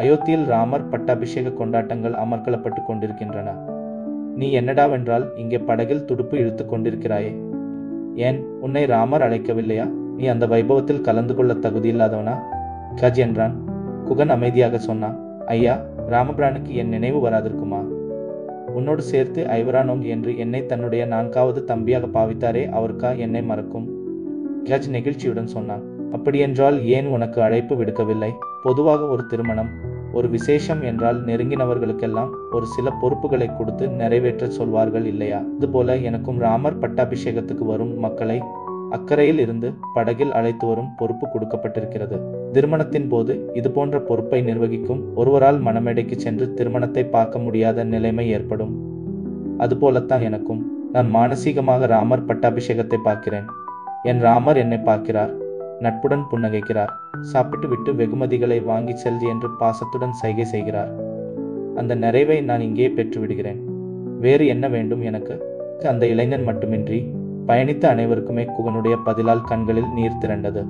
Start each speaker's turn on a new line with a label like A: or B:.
A: அயோத்தியில் ராமர் பட்டாபிஷேக கொண்டாட்டங்கள் அமர்க்களப்பட்டு கொண்டிருக்கின்றன. நீ என்னடாவென்றால் இங்கே படகில் துடுப்பு இழுத்து கொண்டிருக்கிறாயே? ஏன், உன்னை ராமர் அழைக்கவில்லையா? நீ அந்த வைபவத்தில் கலந்து கொள்ள தகுதியில்லாதவனா? கஜ் என்றான். குகன் அமைதியாக சொன்னான். ஐயா, ராமபிரானுக்கு என் நினைவு வராதிருக்குமா? உன்னோடு சேர்த்து ஐவரானோங் என்று என்னை தன்னுடைய 4வது தம்பியாக பாவித்தாரே, அவருக்கா என்னை மறக்கும்? கஜ் நெகிழ்ச்சியுடன் சொன்னான். அப்படியென்றால் ஏன் உனக்கு அழைப்பு விடுக்கவில்லை? பொதுவாக ஒரு திருமணம், ஒரு விசேஷம் என்றால் நெருங்கினவர்களுக்கெல்லாம் ஒரு சில பொறுப்புகளை கொடுத்து நிறைவேற்ற சொல்வார்கள் இல்லையா? இதுபோல எனக்கும் ராமர் பட்டாபிஷேகத்துக்கு வரும் மக்களை அக்கறையில் இருந்து படகில் அழைத்து வரும் பொறுப்பு கொடுக்கப்பட்டிருக்கிறது. திருமணத்தின் போது இது போன்ற பொறுப்பை நிர்வகிக்கும் ஒருவரால் மணமேடைக்கு சென்று திருமணத்தை பார்க்க முடியாத நிலைமை ஏற்படும். அதுபோலத்தான் எனக்கும். நான் மானசீகமாக ராமர் பட்டாபிஷேகத்தை பார்க்கிறேன். என் ராமர் என்னை பார்க்கிறார், நட்புடன் புன்னகைக்கிறார், சாப்பிட்டு விட்டு வெகுமதிகளை வாங்கி செல் என்று பாசத்துடன் சைகை செய்கிறார். அந்த நிறைவை நான் இங்கே பெற்று விடுகிறேன். வேறு என்ன வேண்டும் எனக்கு? அந்த இளைஞன் மட்டுமின்றி பயணித்த அனைவருக்குமே குகனுடைய பதிலால் கண்களில் நீர் திரண்டது.